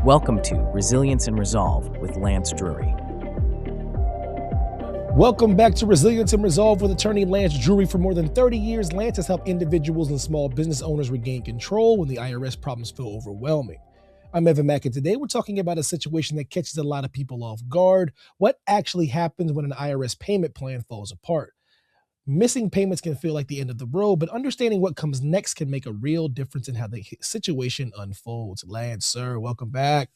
Welcome to Resilience and Resolve with Lance Drury. Welcome back to Resilience and Resolve with attorney Lance Drury. For more than 30 years, Lance has helped individuals and small business owners regain control when the IRS problems feel overwhelming. I'm Evan Mack, and today we're talking about a situation that catches a lot of people off guard. What actually happens when an IRS payment plan falls apart? Missing payments can feel like the end of the road, but understanding what comes next can make a real difference in how the situation unfolds. Lance, sir, welcome back.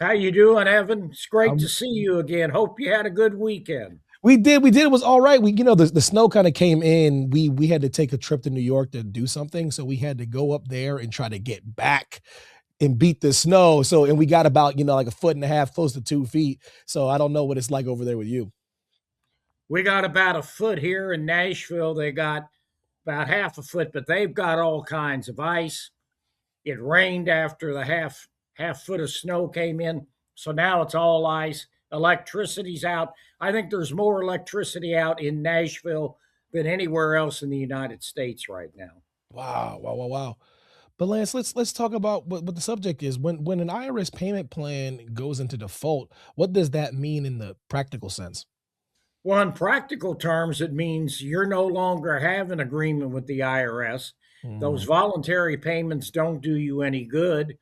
How you doing, Evan? It's great to Um, see you again. Hope you had a good weekend. We did. It was all right. The snow kind of came in. We had to take a trip to New York to do something, so we had to go up there and try to get back and beat the snow. And we got about like a foot and a half, close to 2 feet. So I don't know what it's like over there with you. We got about a foot here in Nashville. They got about half a foot, but they've got all kinds of ice. It rained after the half foot of snow came in, so now it's all ice. Electricity's out. I think there's more electricity out in Nashville than anywhere else in the United States right now. Wow. But Lance, let's talk about what the subject is. When an IRS payment plan goes into default, what does that mean in the practical sense? Well, in practical terms, it means you're no longer have an agreement with the IRS. Those voluntary payments don't do you any good.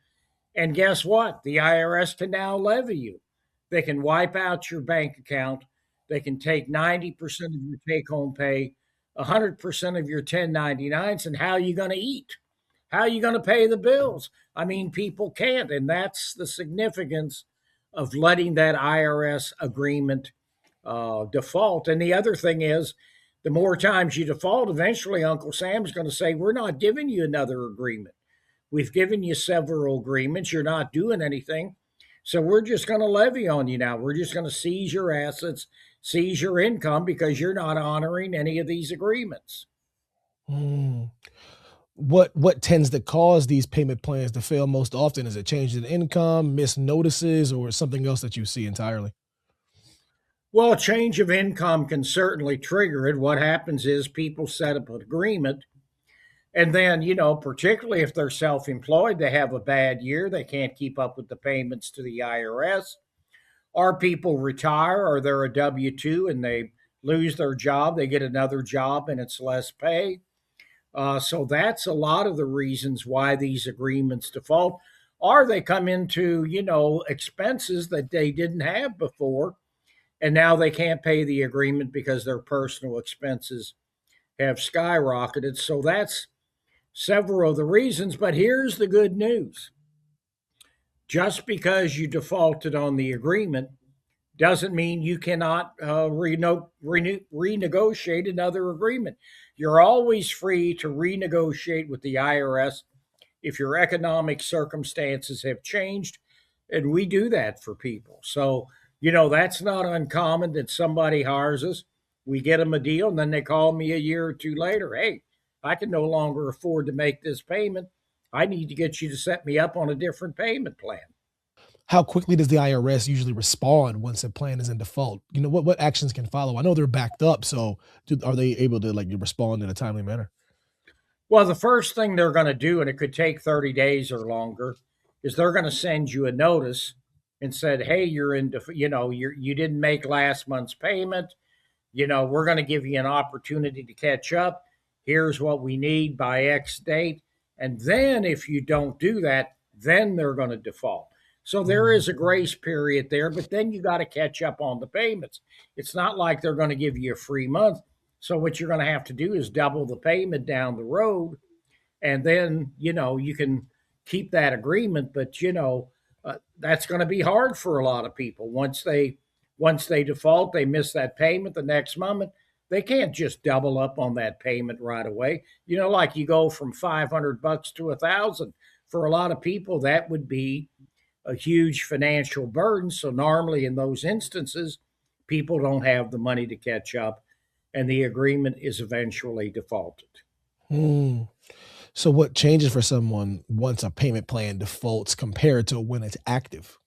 And guess what? The IRS can now levy you. They can wipe out your bank account. They can take 90% of your take home pay, 100% of your 1099s, and how are you going to eat? How are you going to pay the bills? I mean, people can't. And that's the significance of letting that IRS agreement default. And the other thing is, the more times you default, eventually Uncle Sam's going to say, we're not giving you another agreement. We've given you several agreements. You're not doing anything. So we're just going to levy on you now. We're just going to seize your assets, seize your income because you're not honoring any of these agreements. Hmm. What tends to cause these payment plans to fail most often? Is it change in income, missed notices, or something else that you see entirely? Well, a change of income can certainly trigger it. What happens is people set up an agreement. And then, particularly if they're self employed, they have a bad year. They can't keep up with the payments to the IRS. Or people retire or they're a W 2 and they lose their job. They get another job and it's less pay. So that's a lot of the reasons why these agreements default. Or they come into, expenses that they didn't have before. And now they can't pay the agreement because their personal expenses have skyrocketed. So that's several of the reasons. But here's the good news: just because you defaulted on the agreement doesn't mean you cannot renegotiate another agreement. You're always free to renegotiate with the IRS if your economic circumstances have changed. And we do that for people. So, that's not uncommon that somebody hires us. We get them a deal, and then they call me a year or two later. Hey, I can no longer afford to make this payment. I need to get you to set me up on a different payment plan. How quickly does the IRS usually respond once a plan is in default? What actions can follow? I know they're backed up, so are they able to respond in a timely manner? Well, the first thing they're going to do, and it could take 30 days or longer, is they're going to send you a notice and said, "Hey, you're in, you didn't make last month's payment. We're going to give you an opportunity to catch up. Here's what we need by X date." And then if you don't do that, then they're going to default. So there is a grace period there, but then you got to catch up on the payments. It's not like they're going to give you a free month. So what you're going to have to do is double the payment down the road, and then you can keep that agreement. But that's going to be hard for a lot of people. Once they default, they miss that payment the next moment. They can't just double up on that payment right away. Like you go from $500 to 1,000. For a lot of people, that would be a huge financial burden. So normally in those instances, people don't have the money to catch up, and the agreement is eventually defaulted. Hmm. So what changes for someone once a payment plan defaults compared to when it's active?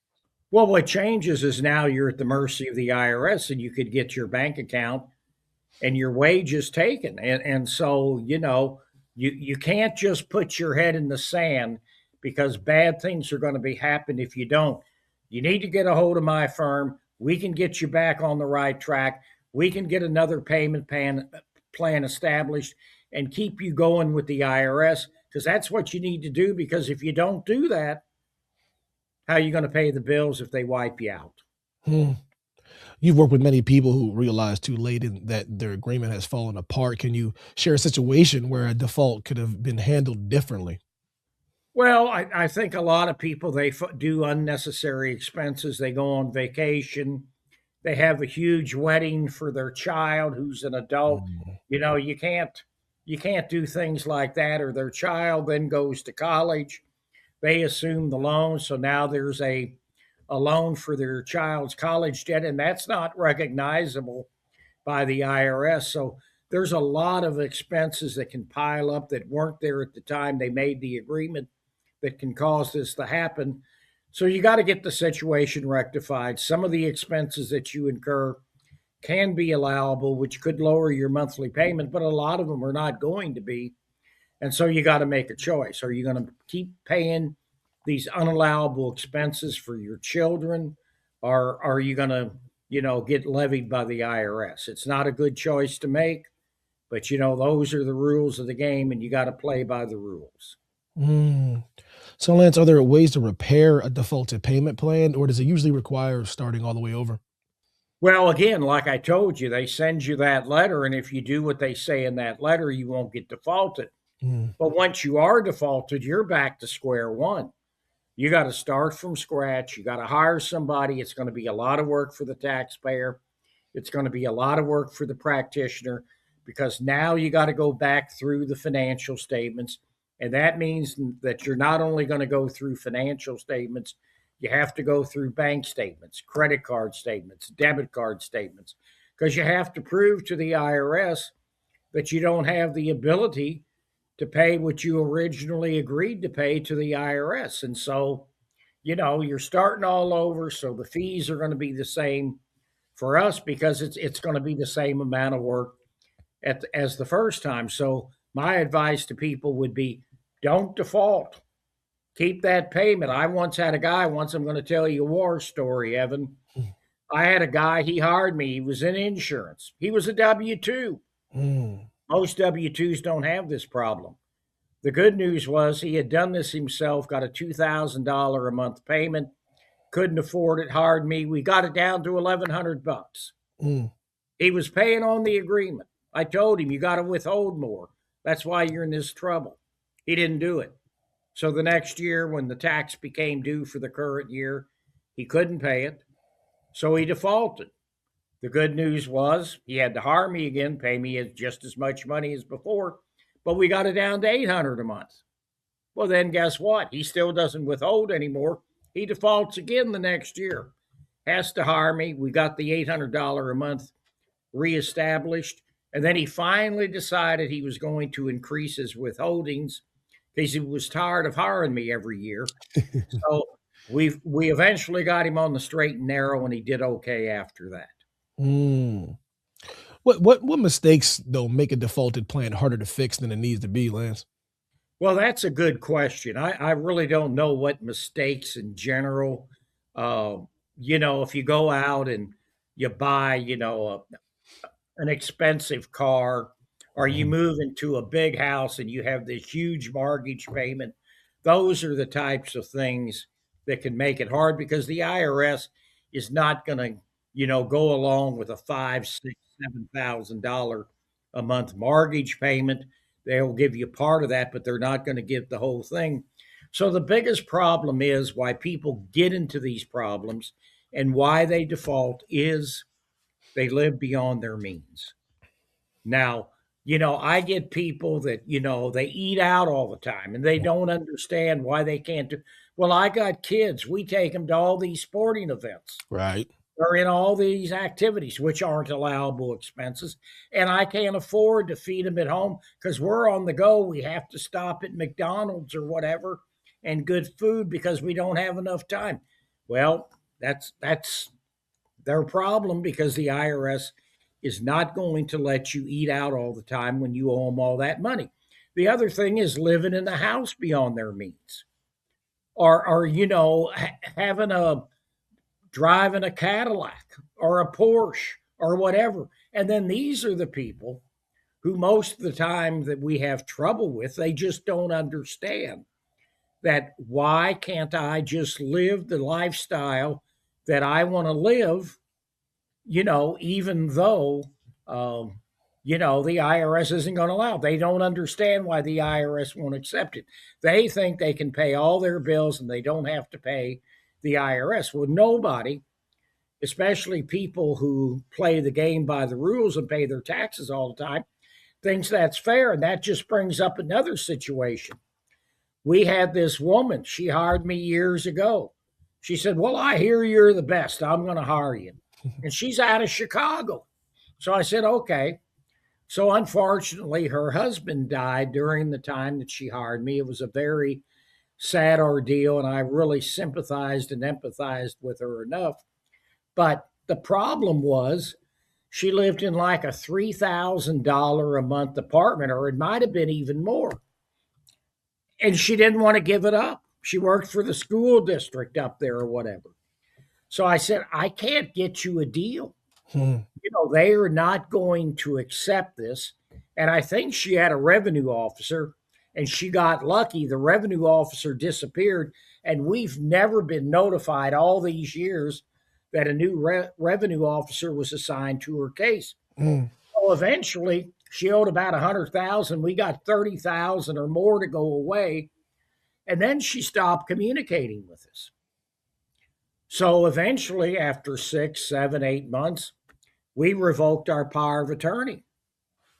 Well, what changes is now you're at the mercy of the IRS, and you could get your bank account and your wages taken. And so, you can't just put your head in the sand because bad things are going to be happen if you don't. You need to get a hold of my firm. We can get you back on the right track. We can get another plan established and keep you going with the IRS, because that's what you need to do. Because if you don't do that, how are you going to pay the bills if they wipe you out? Hmm. You've worked with many people who realize too late that their agreement has fallen apart. Can you share a situation where a default could have been handled differently? Well, I think a lot of people do unnecessary expenses. They go on vacation. They have a huge wedding for their child who's an adult. Mm, You can't do things like that, or their child then goes to college. They assume the loan, so now there's a loan for their child's college debt, and that's not recognizable by the IRS. So there's a lot of expenses that can pile up that weren't there at the time they made the agreement that can cause this to happen. So you got to get the situation rectified. Some of the expenses that you incur can be allowable, which could lower your monthly payment, but a lot of them are not going to be. And so you got to make a choice. Are you going to keep paying these unallowable expenses for your children, or are you going to, get levied by the IRS? It's not a good choice to make, but those are the rules of the game, and you got to play by the rules. mm. So, Lance, are there ways to repair a defaulted payment plan, or does it usually require starting all the way over? Well, again, like I told you, they send you that letter, and if you do what they say in that letter, you won't get defaulted. Mm, But once you are defaulted, you're back to square one. You got to start from scratch. You got to hire somebody. It's going to be a lot of work for the taxpayer. It's going to be a lot of work for the practitioner, because now you got to go back through the financial statements. And that means that you're not only going to go through financial statements, you have to go through bank statements, credit card statements, debit card statements, because you have to prove to the IRS that you don't have the ability to pay what you originally agreed to pay to the IRS. And so, you're starting all over. So the fees are going to be the same for us, because it's going to be the same amount of work as the first time. So my advice to people would be, don't default. Keep that payment. I once had a guy, once I'm going to tell you a war story, Evan. I had a guy, he hired me. He was in insurance. He was a W 2. mm, Most W 2s don't have this problem. The good news was he had done this himself, got a $2,000 a month payment, couldn't afford it, hired me. We got it down to 1,100 bucks. mm. He was paying on the agreement. I told him, you got to withhold more. That's why you're in this trouble. He didn't do it. So the next year, when the tax became due for the current year, he couldn't pay it. So he defaulted. The good news was he had to hire me again, pay me just as much money as before, but we got it down to 800 a month. Well, then guess what? He still doesn't withhold anymore. He defaults again the next year. Has to hire me. We got the $800 a month reestablished. And then he finally decided he was going to increase his withholdings because he was tired of hiring me every year. So we eventually got him on the straight and narrow, and he did okay after that. Mm. What mistakes though make a defaulted plan harder to fix than it needs to be, Lance? Well, that's a good question. I really don't know what mistakes in general. Uh, if you go out and you buy, an expensive car, or you Mhm. move into a big house and you have this huge mortgage payment, those are the types of things that can make it hard, because the IRS is not going to, go along with a five, six, $7,000 a month mortgage payment. They'll give you part of that, but they're not going to give the whole thing. So the biggest problem is why people get into these problems and why they default is they live beyond their means. Now, I get people that, they eat out all the time and they don't understand why they can't do. Well, I got kids. We take them to all these sporting events. Right. They're in all these activities, which aren't allowable expenses. And I can't afford to feed them at home because we're on the go. We have to stop at McDonald's or whatever and good food because we don't have enough time. Well, that's their problem, because the IRS is not going to let you eat out all the time when you owe them all that money. The other thing is living in the house beyond their means. or having a driving a Cadillac or a Porsche or whatever. And then these are the people who most of the time that we have trouble with, they just don't understand that why can't I just live the lifestyle that I want to live, even though, the IRS isn't going to allow it. They don't understand why the IRS won't accept it. They think they can pay all their bills and they don't have to pay the IRS. Well, nobody, especially people who play the game by the rules and pay their taxes all the time, thinks that's fair. And that just brings up another situation. We had this woman, she hired me years ago. She said, "Well, I hear you're the best. I'm going to hire you." And she's out of Chicago. So I said, "Okay." So unfortunately, her husband died during the time that she hired me. It was a very sad ordeal, and I really sympathized and empathized with her enough. But the problem was she lived in like a $3,000 a month apartment, or it might have been even more. And she didn't want to give it up. She worked for the school district up there or whatever. So I said, "I can't get you a deal. They are not going to accept this." And I think she had a revenue officer and she got lucky. The revenue officer disappeared, and we've never been notified all these years that a new revenue officer was assigned to her case. So eventually she owed about 100,000. We got 30,000 or more to go away. And then she stopped communicating with us. So eventually, after 6, 7, 8 months, we revoked our power of attorney.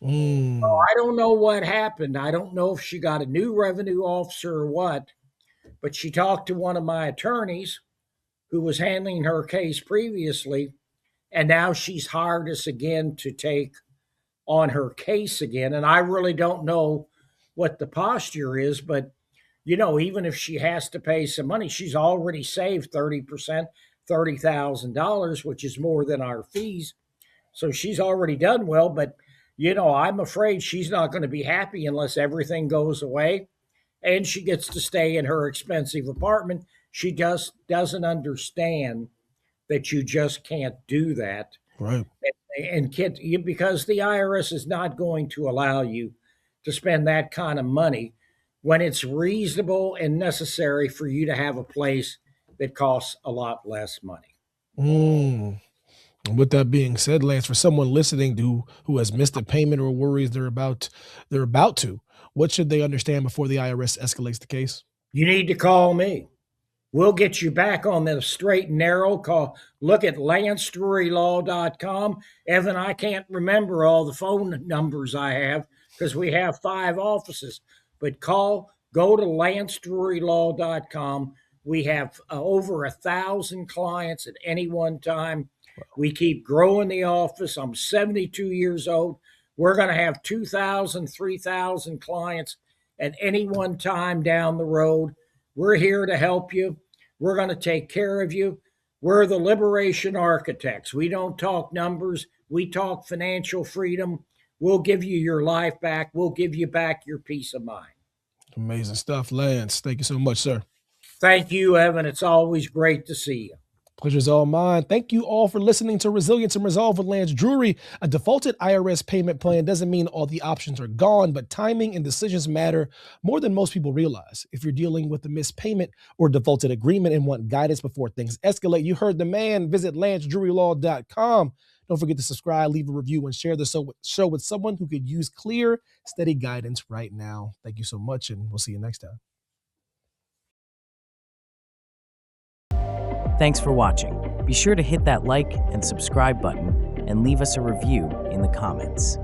So I don't know what happened. I don't know if she got a new revenue officer or what, but she talked to one of my attorneys who was handling her case previously, and now she's hired us again to take on her case again. And I really don't know what the posture is, but even if she has to pay some money, she's already saved 30%, $30,000, which is more than our fees. So she's already done well, but I'm afraid she's not going to be happy unless everything goes away and she gets to stay in her expensive apartment. She just doesn't understand that you just can't do that. Right. And because the IRS is not going to allow you to spend that kind of money when it's reasonable and necessary for you to have a place that costs a lot less money. And with that being said, Lance, for someone listening who has missed a payment or worries they're about to, what should they understand before the IRS escalates the case? You need to call me. We'll get you back on the straight and narrow. Look at lancedrurylaw.com. Evan, I can't remember all the phone numbers I have because we have 5 offices. But go to lancedrurylaw.com. We have over 1,000 clients at any one time. We keep growing the office. I'm 72 years old. We're going to have 2,000, 3,000 clients at any one time down the road. We're here to help you. We're going to take care of you. We're the liberation architects. We don't talk numbers. We talk financial freedom. We'll give you your life back. We'll give you back your peace of mind. Amazing stuff, Lance. Thank you so much, sir. Thank you, Evan. It's always great to see you. Pleasure's all mine. Thank you all for listening to Resilience and Resolve with Lance Drury. A defaulted IRS payment plan doesn't mean all the options are gone, but timing and decisions matter more than most people realize. If you're dealing with a missed payment or defaulted agreement and want guidance before things escalate, you heard the man. Visit lancedrurylaw.com. Don't forget to subscribe, leave a review, and share the show with someone who could use clear, steady guidance right now. Thank you so much, and we'll see you next time. Thanks for watching. Be sure to hit that like and subscribe button and leave us a review in the comments.